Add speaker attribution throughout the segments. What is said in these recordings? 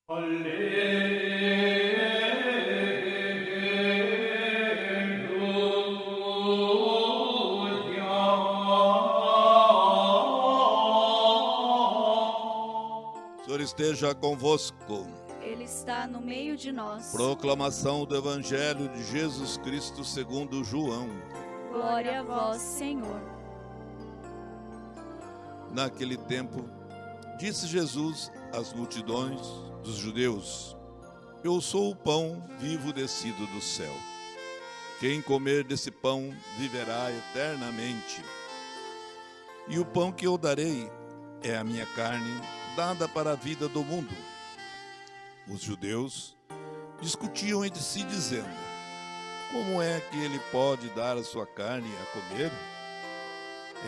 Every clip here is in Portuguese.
Speaker 1: O Senhor esteja convosco.
Speaker 2: Ele está no meio de nós.
Speaker 1: Proclamação do Evangelho de Jesus Cristo segundo João.
Speaker 2: Glória a vós, Senhor.
Speaker 1: Naquele tempo, disse Jesus às multidões dos judeus: Eu sou o pão vivo descido do céu. Quem comer desse pão viverá eternamente. E o pão que eu darei é a minha carne, dada para a vida do mundo. Os judeus discutiam entre si, dizendo: Como é que ele pode dar a sua carne a comer?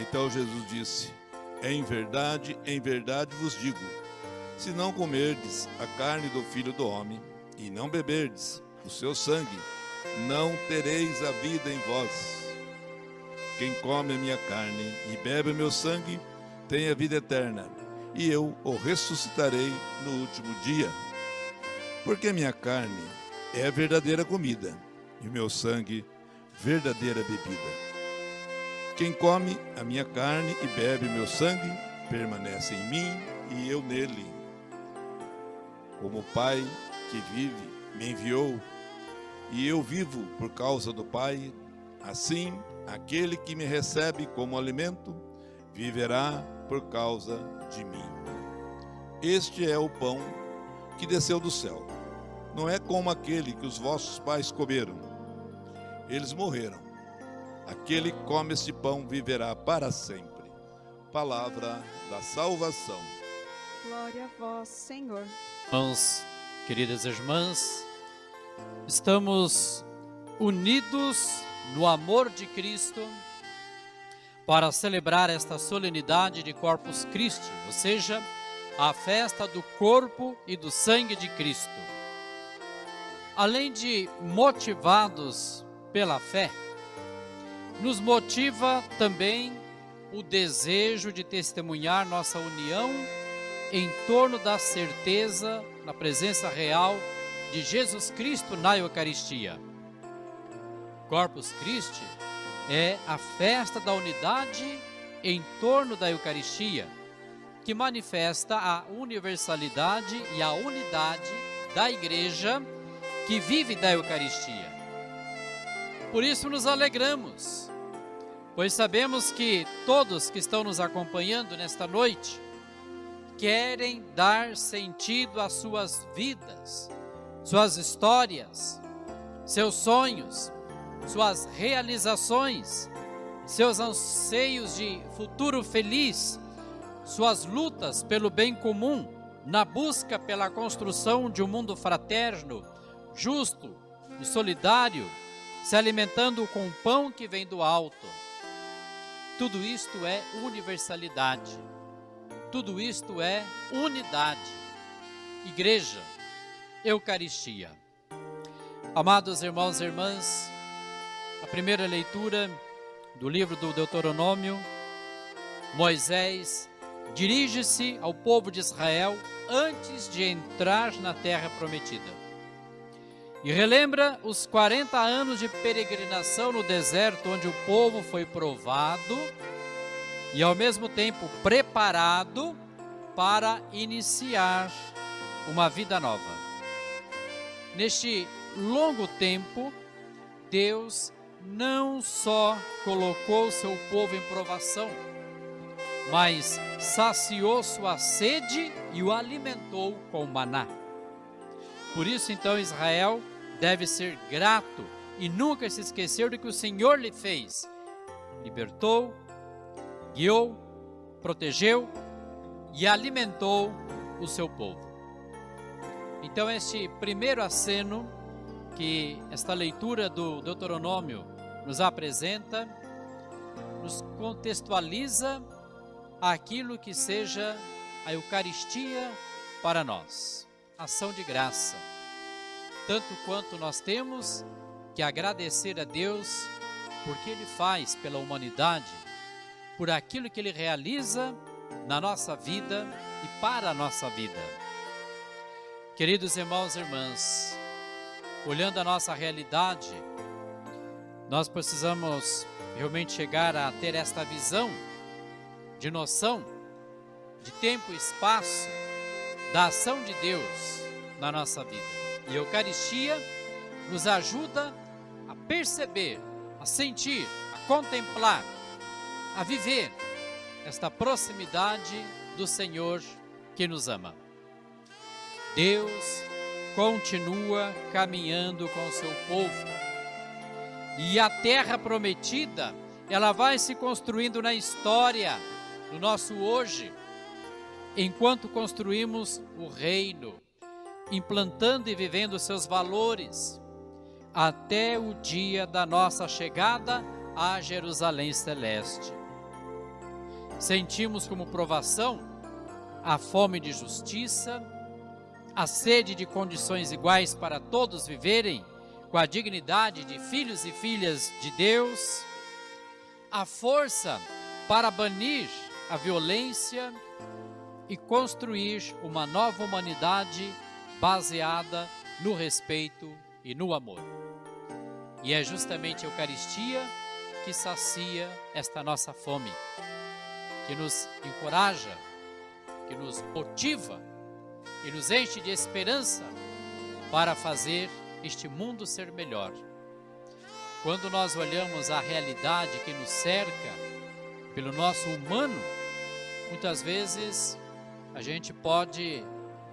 Speaker 1: Então Jesus disse: em verdade vos digo, se não comerdes a carne do Filho do Homem e não beberdes o seu sangue, não tereis a vida em vós. Quem come a minha carne e bebe o meu sangue tem a vida eterna, e eu o ressuscitarei no último dia. Porque minha carne é a verdadeira comida, e o meu sangue, verdadeira bebida. Quem come a minha carne e bebe o meu sangue, permanece em mim e eu nele. Como o Pai que vive me enviou, e eu vivo por causa do Pai, assim aquele que me recebe como alimento, viverá por causa de mim. Este é o pão que desceu do céu. Não é como aquele que os vossos pais comeram. Eles morreram. Aquele que come este pão viverá para sempre. Palavra da salvação.
Speaker 2: Glória a vós, Senhor.
Speaker 3: Irmãos, queridas irmãs, estamos unidos no amor de Cristo para celebrar esta solenidade de Corpus Christi, ou seja, a festa do corpo e do sangue de Cristo. Além de motivados pela fé, nos motiva também o desejo de testemunhar nossa união em torno da certeza na presença real de Jesus Cristo na Eucaristia. Corpus Christi é a festa da unidade em torno da Eucaristia, que manifesta a universalidade e a unidade da Igreja que vive da Eucaristia. Por isso nos alegramos, pois sabemos que todos que estão nos acompanhando nesta noite querem dar sentido às suas vidas, suas histórias, seus sonhos, suas realizações, seus anseios de futuro feliz, suas lutas pelo bem comum, na busca pela construção de um mundo fraterno, justo e solidário, se alimentando com o pão que vem do alto. Tudo isto é universalidade. Tudo isto é unidade. Igreja, Eucaristia. Amados irmãos e irmãs, a primeira leitura do livro do Deuteronômio, Moisés dirige-se ao povo de Israel antes de entrar na terra prometida. E relembra os 40 anos de peregrinação no deserto, onde o povo foi provado e ao mesmo tempo preparado para iniciar uma vida nova. Neste longo tempo, Deus não só colocou seu povo em provação, mas saciou sua sede e o alimentou com maná. Por isso, então, Israel deve ser grato e nunca se esquecer do que o Senhor lhe fez. Libertou, guiou, protegeu e alimentou o seu povo. Então, este primeiro aceno que esta leitura do Deuteronômio nos apresenta, nos contextualiza aquilo que seja a Eucaristia para nós. Ação de graça, tanto quanto nós temos que agradecer a Deus porque Ele faz pela humanidade, por aquilo que Ele realiza na nossa vida e para a nossa vida. Queridos irmãos e irmãs, olhando a nossa realidade, nós precisamos realmente chegar a ter esta visão de noção de tempo e espaço da ação de Deus na nossa vida. E a Eucaristia nos ajuda a perceber, a sentir, a contemplar, a viver esta proximidade do Senhor que nos ama. Deus continua caminhando com o seu povo. E a terra prometida, ela vai se construindo na história, no nosso hoje, enquanto construímos o reino, implantando e vivendo seus valores, até o dia da nossa chegada a Jerusalém Celeste. Sentimos como provação a fome de justiça, a sede de condições iguais para todos viverem com a dignidade de filhos e filhas de Deus, a força para banir a violência e construir uma nova humanidade baseada no respeito e no amor. E é justamente a Eucaristia que sacia esta nossa fome, que nos encoraja, que nos motiva e nos enche de esperança para fazer este mundo ser melhor. Quando nós olhamos a realidade que nos cerca pelo nosso humano, muitas vezes a gente pode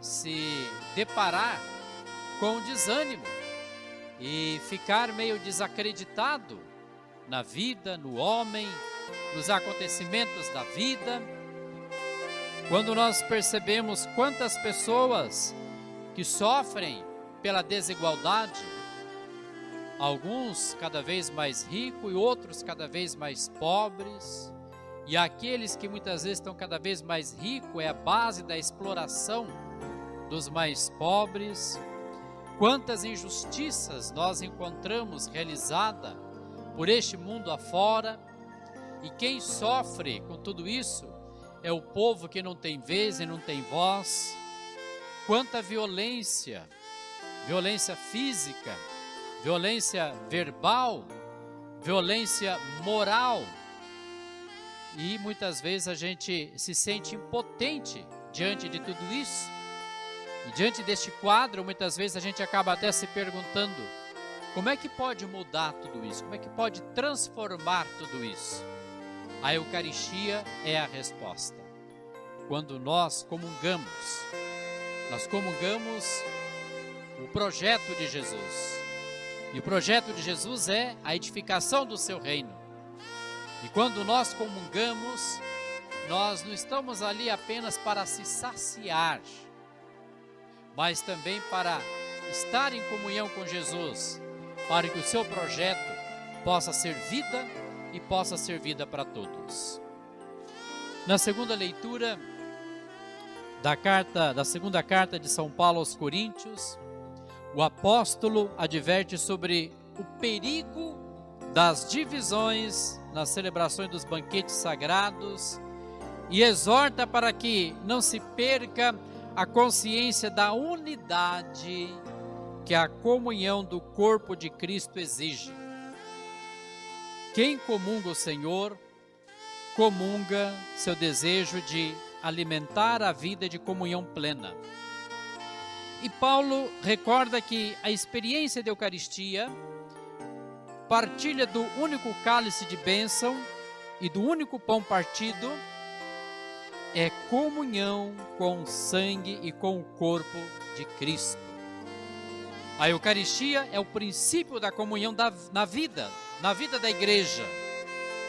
Speaker 3: se deparar com desânimo e ficar meio desacreditado na vida, no homem, nos acontecimentos da vida. Quando nós percebemos quantas pessoas que sofrem pela desigualdade, alguns cada vez mais ricos e outros cada vez mais pobres, e aqueles que muitas vezes estão cada vez mais ricos é a base da exploração dos mais pobres. Quantas injustiças nós encontramos realizada por este mundo afora, e quem sofre com tudo isso é o povo que não tem vez e não tem voz. Quanta violência, violência física, violência verbal, violência moral. E muitas vezes a gente se sente impotente diante de tudo isso. E diante deste quadro, muitas vezes a gente acaba até se perguntando: como é que pode mudar tudo isso? Como é que pode transformar tudo isso? A Eucaristia é a resposta. Quando nós comungamos o projeto de Jesus. E o projeto de Jesus é a edificação do seu reino. E quando nós comungamos, nós não estamos ali apenas para se saciar, mas também para estar em comunhão com Jesus, para que o seu projeto possa ser vida e possa ser vida para todos. Na segunda leitura da segunda carta de São Paulo aos Coríntios, o apóstolo adverte sobre o perigo das divisões nas celebrações dos banquetes sagrados e exorta para que não se perca a consciência da unidade que a comunhão do corpo de Cristo exige. Quem comunga o Senhor, comunga seu desejo de alimentar a vida de comunhão plena. E Paulo recorda que a experiência da Eucaristia, partilha do único cálice de bênção e do único pão partido, é comunhão com o sangue e com o corpo de Cristo. A Eucaristia é o princípio da comunhão na vida da igreja,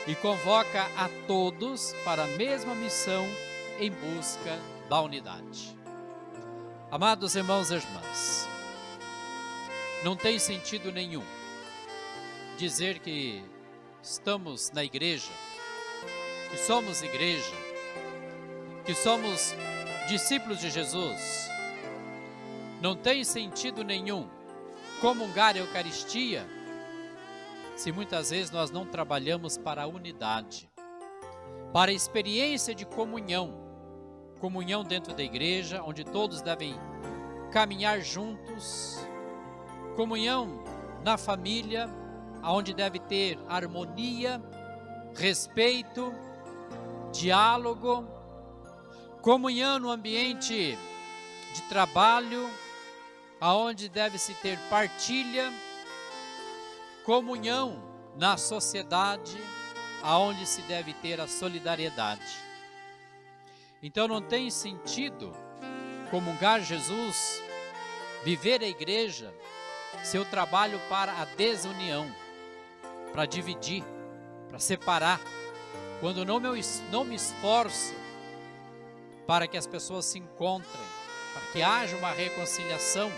Speaker 3: e convoca a todos para a mesma missão em busca da unidade. Amados irmãos e irmãs, não tem sentido nenhum dizer que estamos na igreja, que somos igreja, que somos discípulos de Jesus. Não tem sentido nenhum comungar a Eucaristia se muitas vezes nós não trabalhamos para a unidade, para a experiência de comunhão dentro da igreja, onde todos devem caminhar juntos, comunhão na família, onde deve ter harmonia, respeito, diálogo, comunhão no ambiente de trabalho, aonde deve-se ter partilha, comunhão na sociedade, aonde se deve ter a solidariedade. Então não tem sentido comungar Jesus, viver a igreja, se eu trabalho para a desunião, para dividir, para separar, quando não me esforço para que as pessoas se encontrem, para que haja uma reconciliação,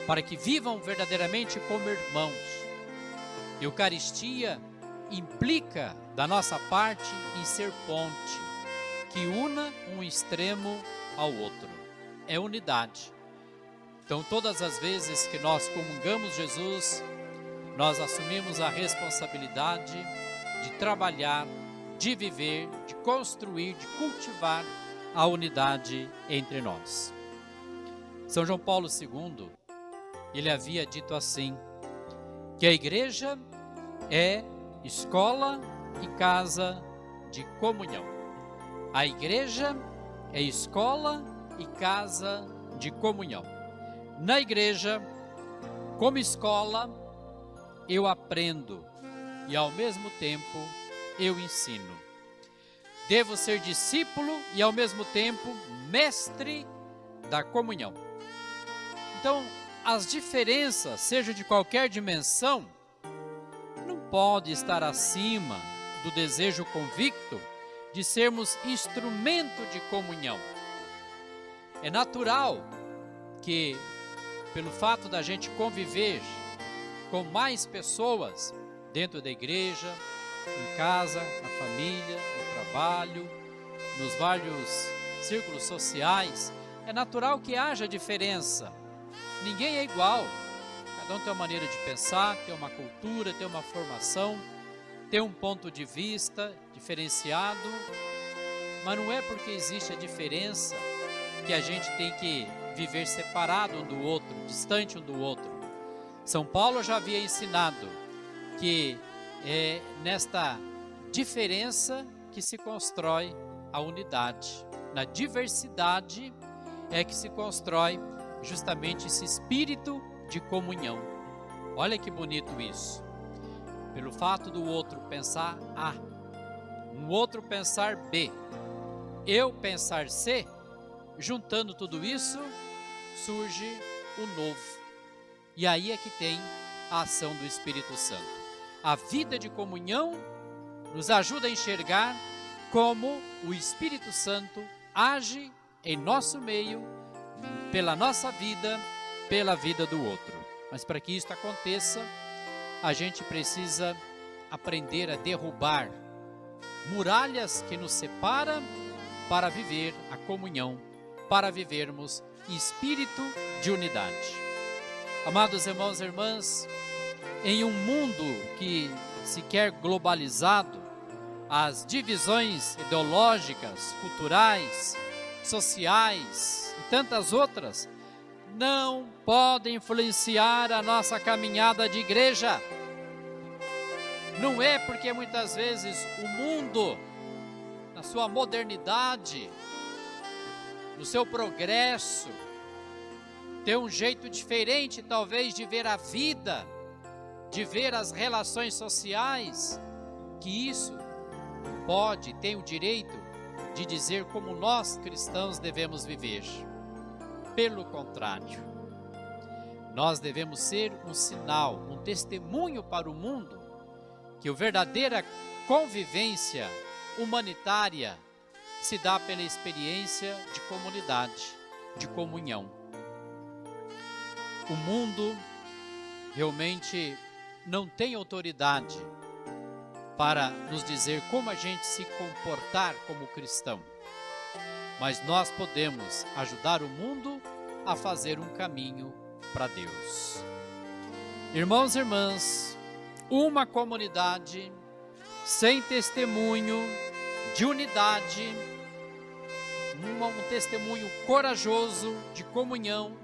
Speaker 3: para que vivam verdadeiramente como irmãos. Eucaristia implica da nossa parte em ser ponte, que una um extremo ao outro. É unidade. Então, todas as vezes que nós comungamos Jesus, nós assumimos a responsabilidade de trabalhar, de viver, de construir, de cultivar a unidade entre nós. São João Paulo II, ele havia dito assim, que a igreja é escola e casa de comunhão. A igreja é escola e casa de comunhão. Na igreja, como escola, eu aprendo e ao mesmo tempo eu ensino. Devo ser discípulo e ao mesmo tempo mestre da comunhão. Então, as diferenças, seja de qualquer dimensão, não pode estar acima do desejo convicto de sermos instrumento de comunhão. É natural que, pelo fato da gente conviver com mais pessoas dentro da igreja, em casa, na família, no trabalho, nos vários círculos sociais, é natural que haja diferença. Ninguém é igual. Cada um tem uma maneira de pensar, tem uma cultura, tem uma formação, tem um ponto de vista diferenciado, mas não é porque existe a diferença que a gente tem que viver separado um do outro, distante um do outro. São Paulo já havia ensinado que é nesta diferença que se constrói a unidade. Na diversidade é que se constrói justamente esse espírito de comunhão. Olha que bonito isso. Pelo fato do outro pensar A, um outro pensar B, eu pensar C, juntando tudo isso, surge o novo. E aí é que tem a ação do Espírito Santo. A vida de comunhão nos ajuda a enxergar como o Espírito Santo age em nosso meio, pela nossa vida, pela vida do outro. Mas para que isso aconteça, a gente precisa aprender a derrubar muralhas que nos separam para viver a comunhão, para vivermos espírito de unidade. Amados irmãos e irmãs, em um mundo que se quer globalizado, as divisões ideológicas, culturais, sociais e tantas outras não podem influenciar a nossa caminhada de igreja. Não é porque muitas vezes o mundo, na sua modernidade, no seu progresso, tem um jeito diferente talvez de ver a vida, de ver as relações sociais, que isso pode, tem o direito de dizer como nós cristãos devemos viver. Pelo contrário, nós devemos ser um sinal, um testemunho para o mundo que a verdadeira convivência humanitária se dá pela experiência de comunidade, de comunhão. O mundo realmente não tem autoridade para nos dizer como a gente se comportar como cristão, mas nós podemos ajudar o mundo a fazer um caminho para Deus. Irmãos e irmãs, uma comunidade sem testemunho de unidade, um testemunho corajoso de comunhão,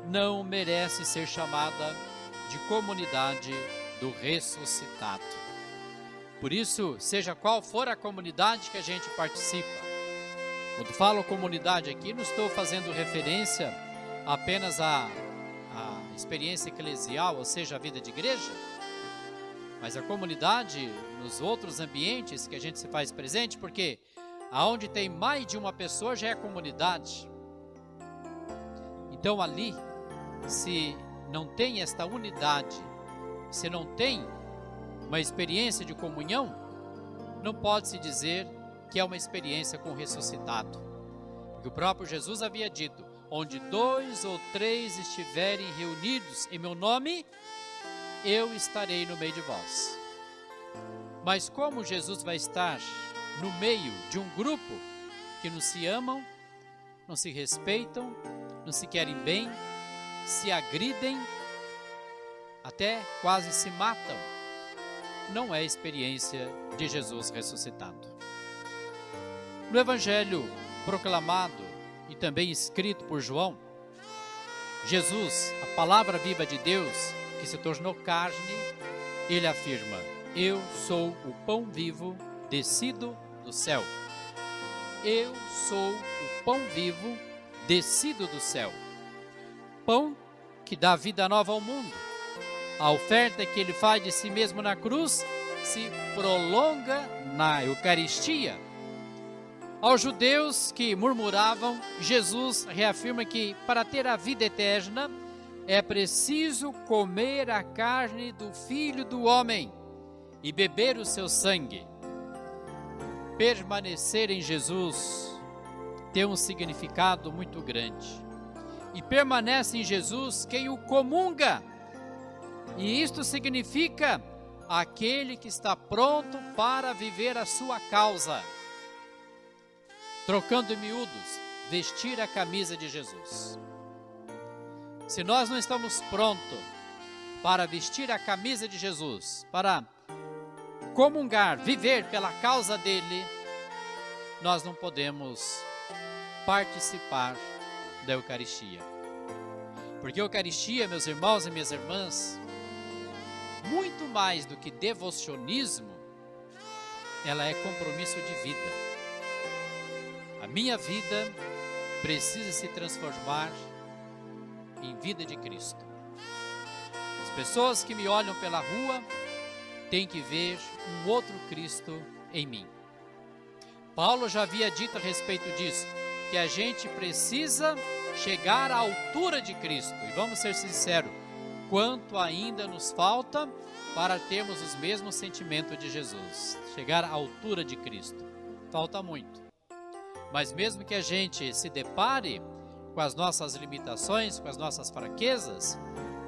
Speaker 3: não merece ser chamada de comunidade do ressuscitado. Por isso, seja qual for a comunidade que a gente participa, quando falo comunidade aqui, não estou fazendo referência apenas à experiência eclesial, ou seja, a vida de igreja, mas a comunidade nos outros ambientes que a gente se faz presente, porque aonde tem mais de uma pessoa já é comunidade. Então ali, se não tem esta unidade, se não tem uma experiência de comunhão, não pode-se dizer que é uma experiência com o ressuscitado. Porque o próprio Jesus havia dito: onde 2 ou 3 estiverem reunidos em meu nome, eu estarei no meio de vós. Mas como Jesus vai estar no meio de um grupo que não se amam, não se respeitam, não se querem bem, se agridem, até quase se matam, não é experiência de Jesus ressuscitado. No Evangelho proclamado e também escrito por João, Jesus, a palavra viva de Deus, que se tornou carne, ele afirma: eu sou o pão vivo descido do céu. Eu sou o pão vivo descido do céu. Pão que dá vida nova ao mundo. A oferta que ele faz de si mesmo na cruz se prolonga na Eucaristia. Aos judeus que murmuravam, Jesus reafirma que para ter a vida eterna é preciso comer a carne do Filho do Homem e beber o seu sangue. Permanecer em Jesus tem um significado muito grande. E permanece em Jesus quem o comunga. E isto significa aquele que está pronto para viver a sua causa. Trocando em miúdos, vestir a camisa de Jesus. Se nós não estamos prontos para vestir a camisa de Jesus, para comungar, viver pela causa dele, nós não podemos participar da Eucaristia. Porque a Eucaristia, meus irmãos e minhas irmãs, muito mais do que devocionismo, ela é compromisso de vida. A minha vida precisa se transformar em vida de Cristo. As pessoas que me olham pela rua têm que ver um outro Cristo em mim. Paulo já havia dito a respeito disso, que a gente precisa chegar à altura de Cristo. E vamos ser sinceros, quanto ainda nos falta para termos os mesmos sentimentos de Jesus? Chegar à altura de Cristo. Falta muito. Mas mesmo que a gente se depare com as nossas limitações, com as nossas fraquezas,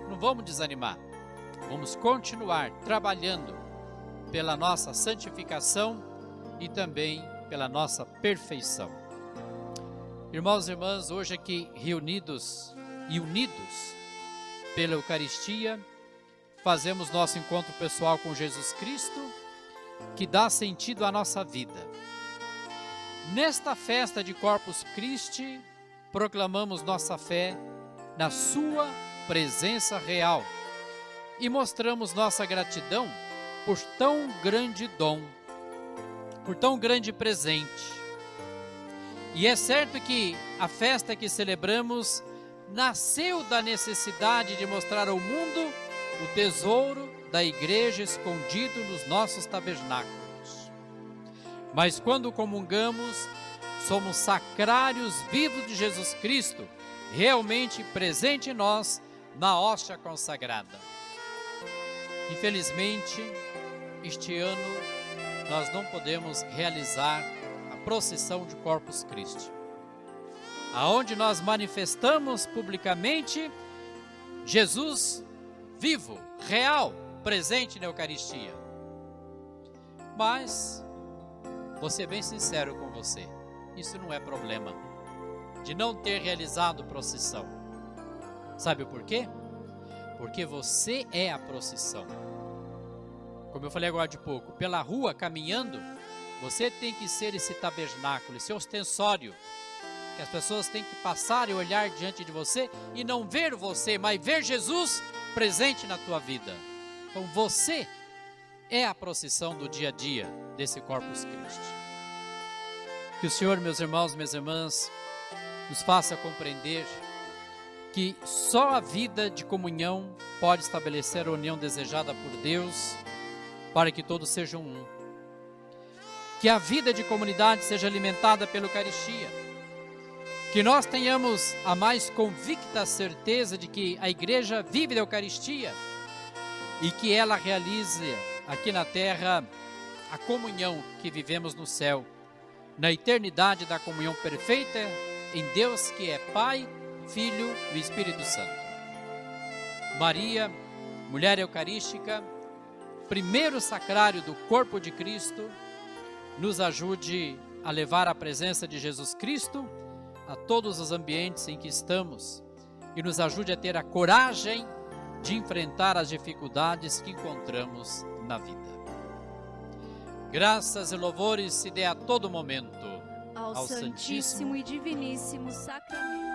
Speaker 3: não vamos desanimar. Vamos continuar trabalhando pela nossa santificação e também pela nossa perfeição. Irmãos e irmãs, hoje aqui reunidos e unidos pela Eucaristia, fazemos nosso encontro pessoal com Jesus Cristo, que dá sentido à nossa vida. Nesta festa de Corpus Christi, proclamamos nossa fé na sua presença real e mostramos nossa gratidão por tão grande dom, por tão grande presente. E é certo que a festa que celebramos nasceu da necessidade de mostrar ao mundo o tesouro da igreja escondido nos nossos tabernáculos. Mas quando comungamos, somos sacrários vivos de Jesus Cristo, realmente presente em nós na hóstia consagrada. Infelizmente, este ano nós não podemos realizar a procissão de Corpus Christi, aonde nós manifestamos publicamente Jesus vivo, real, presente na Eucaristia. Mas vou ser bem sincero com você, isso não é problema de não ter realizado procissão. Sabe por quê? Porque você é a procissão. Como eu falei agora de pouco, pela rua caminhando, você tem que ser esse tabernáculo, esse ostensório que as pessoas têm que passar e olhar diante de você e não ver você, mas ver Jesus presente na tua vida. Então você é a procissão do dia a dia desse Corpus Christi. Que o Senhor, meus irmãos, minhas irmãs, nos faça compreender que só a vida de comunhão pode estabelecer a união desejada por Deus, para que todos sejam um. Que a vida de comunidade seja alimentada pela Eucaristia. Que nós tenhamos a mais convicta certeza de que a Igreja vive da Eucaristia e que ela realize aqui na terra a comunhão que vivemos no céu, na eternidade da comunhão perfeita em Deus que é Pai, Filho e Espírito Santo. Maria, mulher eucarística, primeiro sacrário do corpo de Cristo, nos ajude a levar a presença de Jesus Cristo a todos os ambientes em que estamos e nos ajude a ter a coragem de enfrentar as dificuldades que encontramos na vida. Graças e louvores se dê a todo momento
Speaker 2: ao Santíssimo e Diviníssimo Sacramento.